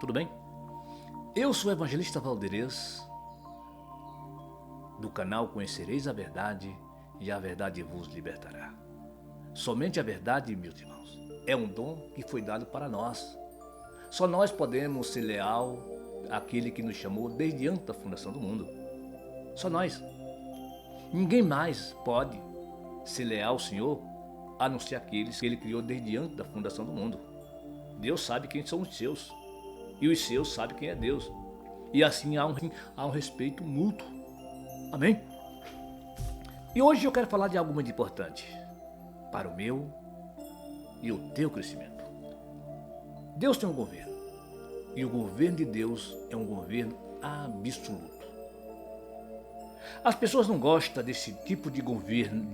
tudo bem? Eu sou o evangelista Valderez, do canal Conhecereis a Verdade e a Verdade vos libertará. Somente a verdade, meus irmãos, é um dom que foi dado para nós. Só nós podemos ser leal àquele que nos chamou desde antes da fundação do mundo. Só nós. Ninguém mais pode ser leal ao Senhor, a não ser aqueles que Ele criou desde antes da fundação do mundo. Deus sabe quem são os seus, e os seus sabem quem é Deus. E assim há um respeito mútuo. Amém? E hoje eu quero falar de algo muito importante para o meu e o teu crescimento. Deus tem um governo, e o governo de Deus é um governo absoluto. As pessoas não gostam desse tipo de governo.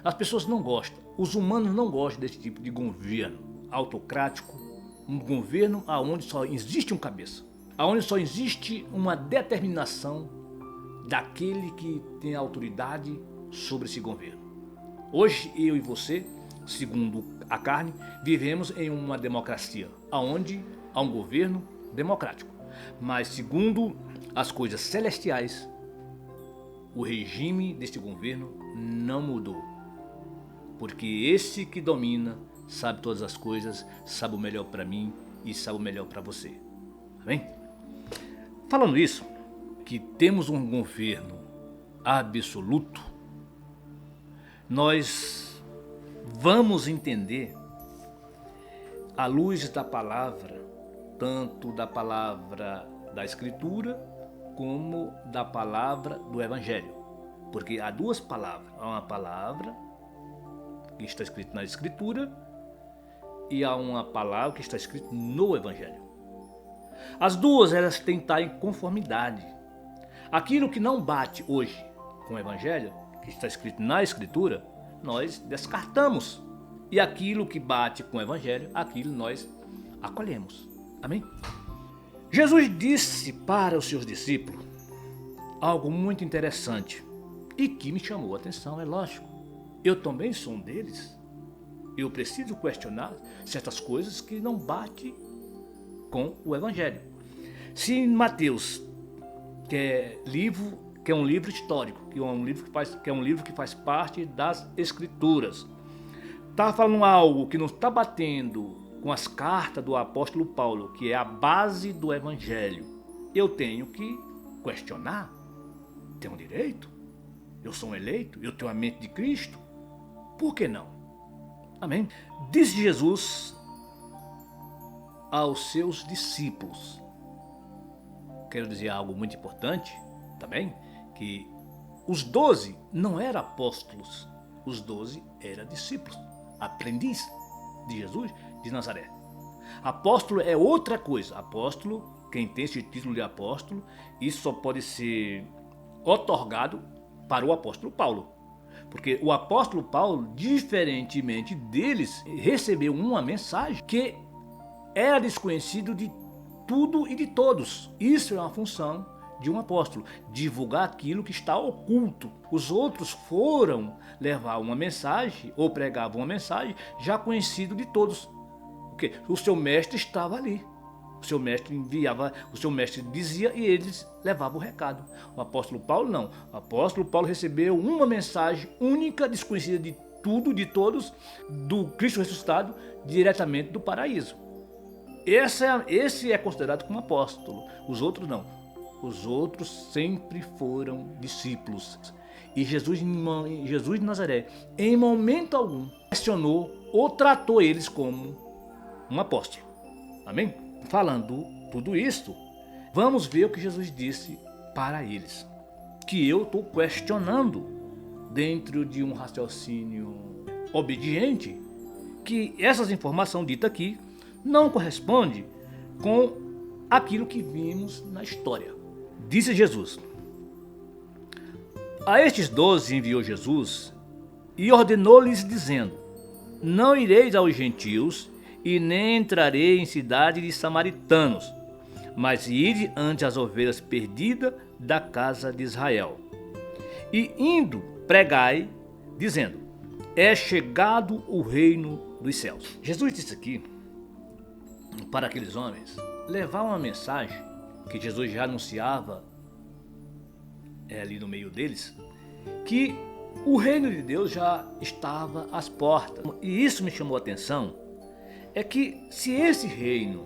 As pessoas não gostam, os humanos não gostam desse tipo de governo autocrático, um governo onde só existe um cabeça, onde só existe uma determinação daquele que tem autoridade sobre esse governo. Hoje eu e você, segundo a carne, vivemos em uma democracia, onde há um governo democrático. Mas segundo as coisas celestiais, o regime deste governo não mudou. Porque esse que domina sabe todas as coisas, sabe o melhor para mim e sabe o melhor para você. Amém? Falando isso, que temos um governo absoluto, nós vamos entender à luz da palavra, tanto da palavra da Escritura como da palavra do Evangelho. Porque há duas palavras, há uma palavra que está escrita na Escritura e há uma palavra que está escrita no Evangelho. As duas elas têm que estar em conformidade. Aquilo que não bate hoje com o Evangelho, que está escrito na Escritura, nós descartamos. E aquilo que bate com o Evangelho, aquilo nós acolhemos. Amém? Jesus disse para os seus discípulos algo muito interessante e que me chamou a atenção, é lógico. Eu também sou um deles. Eu preciso questionar certas coisas que não batem com o Evangelho. Se em Mateus, que é um livro histórico, que é um livro que faz parte das Escrituras, está falando algo que não está batendo com as cartas do apóstolo Paulo, que é a base do Evangelho, eu tenho que questionar. Tenho direito? Eu sou um eleito? Eu tenho a mente de Cristo? Por que não? Amém? Disse Jesus aos seus discípulos. Quero dizer algo muito importante também, que os 12 não eram apóstolos, os 12 eram discípulos, aprendiz de Jesus de Nazaré. Apóstolo é outra coisa. Apóstolo, quem tem esse título de apóstolo, isso só pode ser otorgado para o apóstolo Paulo. Porque o apóstolo Paulo, diferentemente deles, recebeu uma mensagem que era desconhecido de tudo e de todos. Isso é uma função de um apóstolo, divulgar aquilo que está oculto. Os outros foram levar uma mensagem ou pregavam uma mensagem já conhecido de todos. Porque o seu mestre estava ali. O seu mestre enviava, o seu mestre dizia e eles levavam o recado. O apóstolo Paulo não. O apóstolo Paulo recebeu uma mensagem única, desconhecida de tudo, de todos, do Cristo ressuscitado, diretamente do paraíso. Esse é considerado como apóstolo. Os outros não. Os outros sempre foram discípulos. E Jesus de Nazaré, em momento algum, questionou ou tratou eles como um apóstolo. Amém? Falando tudo isto, vamos ver o que Jesus disse para eles. Que eu estou questionando dentro de um raciocínio obediente, que essas informações ditas aqui não correspondem com aquilo que vimos na história. Disse Jesus: a estes 12 enviou Jesus e ordenou-lhes dizendo: não ireis aos gentios e nem entrarei em cidade de samaritanos, mas ide ante as ovelhas perdidas da casa de Israel. E indo, pregai, dizendo: é chegado o reino dos céus. Jesus disse aqui para aqueles homens levar uma mensagem que Jesus já anunciava ali no meio deles, que o reino de Deus já estava às portas. E isso me chamou a atenção, é que se esse reino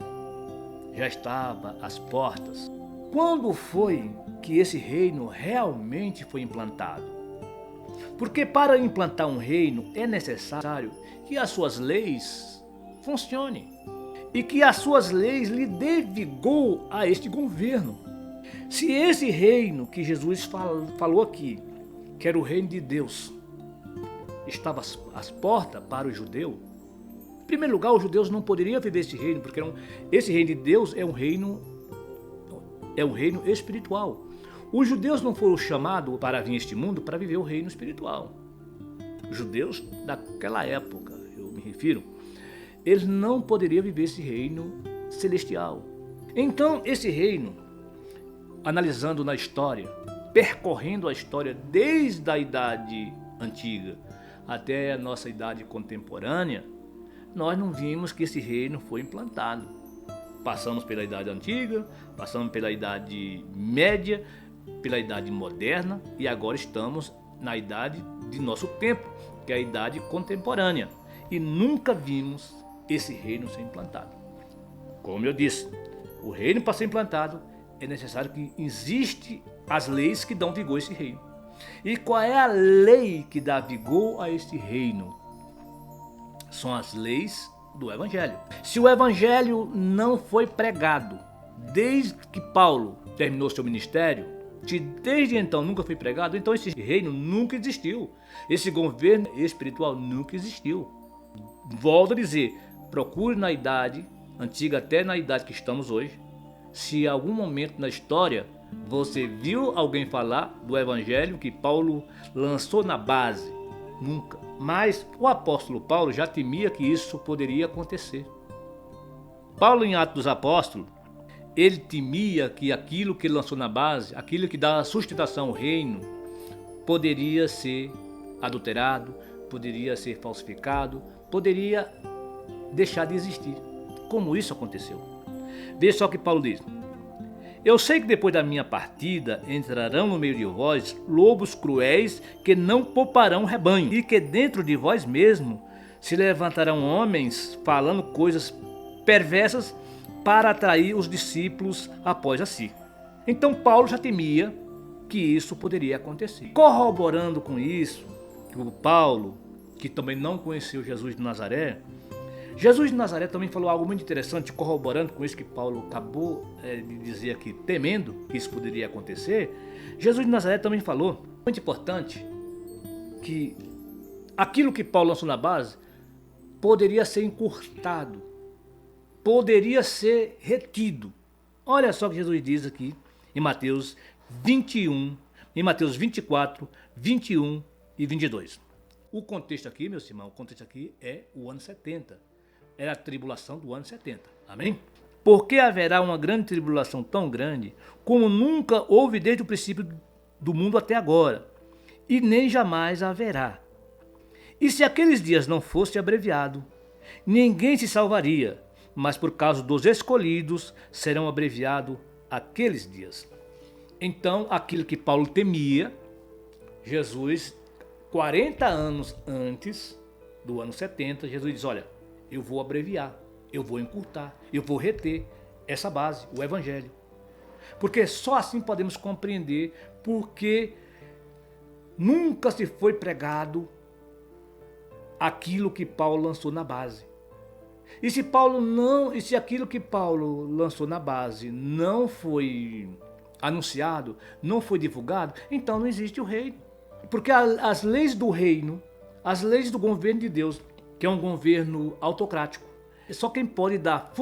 já estava às portas, quando foi que esse reino realmente foi implantado? Porque para implantar um reino é necessário que as suas leis funcionem e que as suas leis lhe dê vigor a este governo. Se esse reino que Jesus falou aqui, que era o reino de Deus, estava às portas para o judeu, em primeiro lugar, os judeus não poderiam viver esse reino, porque esse reino de Deus é um reino espiritual. Os judeus não foram chamados para vir a este mundo para viver o reino espiritual. Os judeus daquela época, eu me refiro, eles não poderiam viver esse reino celestial. Então, esse reino, analisando na história, percorrendo a história desde a idade antiga até a nossa idade contemporânea, nós não vimos que esse reino foi implantado. Passamos pela idade antiga, passamos pela idade média, pela idade moderna e agora estamos na idade de nosso tempo, que é a idade contemporânea. E nunca vimos esse reino ser implantado. Como eu disse, o reino para ser implantado é necessário que existam as leis que dão vigor a esse reino. E qual é a lei que dá vigor a este reino? São as leis do Evangelho. Se o Evangelho não foi pregado desde que Paulo terminou seu ministério, se desde então nunca foi pregado, então esse reino nunca existiu. Esse governo espiritual nunca existiu. Volto a dizer, procure na idade antiga até na idade que estamos hoje, se em algum momento na história você viu alguém falar do Evangelho que Paulo lançou na base. Nunca. Mas o apóstolo Paulo já temia que isso poderia acontecer. Paulo, em Atos dos Apóstolos, ele temia que aquilo que ele lançou na base, aquilo que dá sustentação ao reino, poderia ser adulterado, poderia ser falsificado, poderia deixar de existir. Como isso aconteceu? Veja só o que Paulo diz. Eu sei que depois da minha partida entrarão no meio de vós lobos cruéis que não pouparão o rebanho, e que dentro de vós mesmo se levantarão homens falando coisas perversas para atrair os discípulos após a si. Então Paulo já temia que isso poderia acontecer. Corroborando com isso, que o Paulo, que também não conheceu Jesus de Nazaré, Jesus de Nazaré também falou algo muito interessante, corroborando com isso que Paulo acabou de dizer aqui, temendo que isso poderia acontecer. Jesus de Nazaré também falou, muito importante, que aquilo que Paulo lançou na base poderia ser encurtado, poderia ser retido. Olha só o que Jesus diz aqui em Mateus 21, em Mateus 24, 21 e 22. O contexto aqui, meus irmãos, o contexto aqui é o ano 70. Era a tribulação do ano 70. Amém? Porque haverá uma grande tribulação tão grande como nunca houve desde o princípio do mundo até agora, e nem jamais haverá. E se aqueles dias não fosse abreviado, ninguém se salvaria, mas por causa dos escolhidos serão abreviados aqueles dias. Então, aquilo que Paulo temia, Jesus, 40 anos antes do ano 70, Jesus diz, olha, eu vou abreviar, eu vou encurtar, eu vou reter essa base, o Evangelho. Porque só assim podemos compreender porque nunca se foi pregado aquilo que Paulo lançou na base. E se aquilo que Paulo lançou na base não foi anunciado, não foi divulgado, então não existe o reino. Porque as leis do reino, as leis do governo de Deus, que é um governo autocrático, só quem pode dar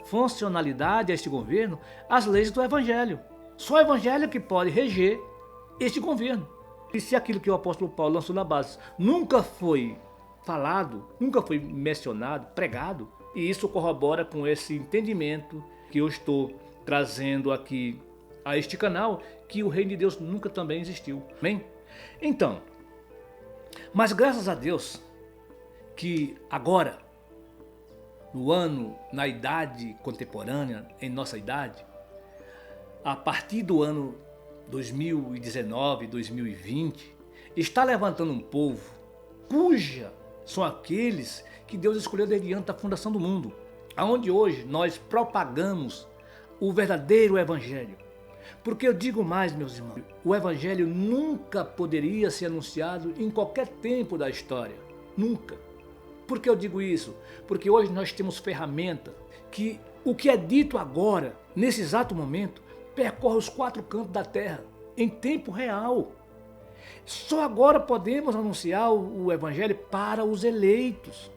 funcionalidade a este governo, as leis do Evangelho. Só o Evangelho que pode reger este governo. E se aquilo que o apóstolo Paulo lançou na base nunca foi falado, nunca foi mencionado, pregado, e isso corrobora com esse entendimento que eu estou trazendo aqui a este canal, que o reino de Deus nunca também existiu. Amém? Então, mas graças a Deus que agora no ano, na idade contemporânea, em nossa idade, a partir do ano 2019, 2020, está levantando um povo cuja são aqueles que Deus escolheu desde antes da fundação do mundo, aonde hoje nós propagamos o verdadeiro evangelho. Porque eu digo mais, meus irmãos, o evangelho nunca poderia ser anunciado em qualquer tempo da história, nunca. Por que eu digo isso? Porque hoje nós temos ferramenta que o que é dito agora, nesse exato momento, percorre os 4 cantos da terra, em tempo real. Só agora podemos anunciar o evangelho para os eleitos.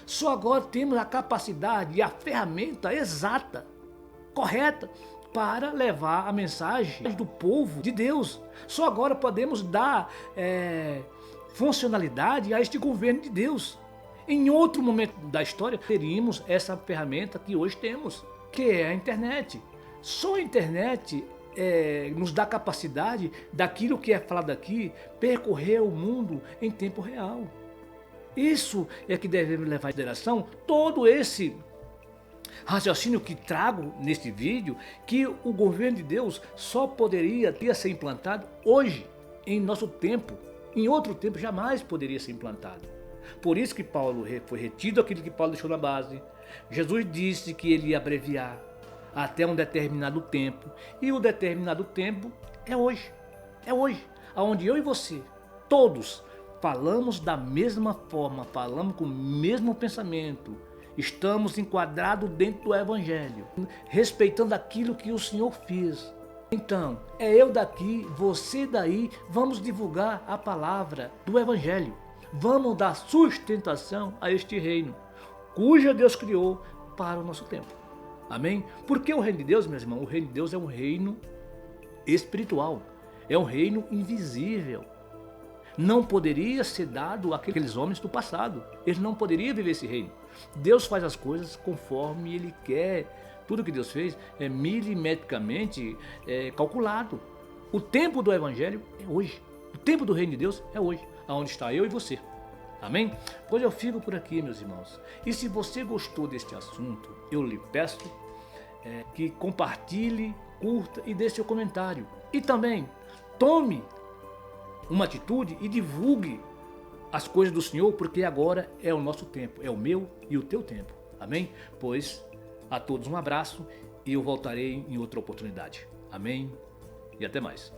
Só agora temos a capacidade e a ferramenta exata, correta, para levar a mensagem do povo de Deus. Só agora podemos dar funcionalidade a este governo de Deus. Em outro momento da história, teríamos essa ferramenta que hoje temos, que é a internet. Só a internet nos dá capacidade daquilo que é falado aqui percorrer o mundo em tempo real. Isso é que devemos levar em consideração todo esse raciocínio que trago neste vídeo, que o governo de Deus só poderia ser implantado hoje, em nosso tempo. Em outro tempo jamais poderia ser implantado. Por isso que Paulo foi retido aquilo que Paulo deixou na base. Jesus disse que ele ia abreviar até um determinado tempo. E o determinado tempo é hoje. É hoje. Onde eu e você, todos, falamos da mesma forma, falamos com o mesmo pensamento. Estamos enquadrados dentro do evangelho, respeitando aquilo que o Senhor fez. Então, é eu daqui, você daí, vamos divulgar a palavra do evangelho. Vamos dar sustentação a este reino, cuja Deus criou para o nosso tempo. Amém? Porque o reino de Deus, meus irmãos, o reino de Deus é um reino espiritual, é um reino invisível. Não poderia ser dado àqueles homens do passado. Eles não poderiam viver esse reino. Deus faz as coisas conforme Ele quer. Tudo que Deus fez é milimetricamente calculado. O tempo do evangelho é hoje. O tempo do reino de Deus é hoje, aonde está eu e você. Amém? Pois eu fico por aqui, meus irmãos. E se você gostou deste assunto, eu lhe peço que compartilhe, curta e dê seu comentário. E também tome uma atitude e divulgue as coisas do Senhor, porque agora é o nosso tempo, é o meu e o teu tempo. Amém? Pois a todos um abraço e eu voltarei em outra oportunidade. Amém? E até mais.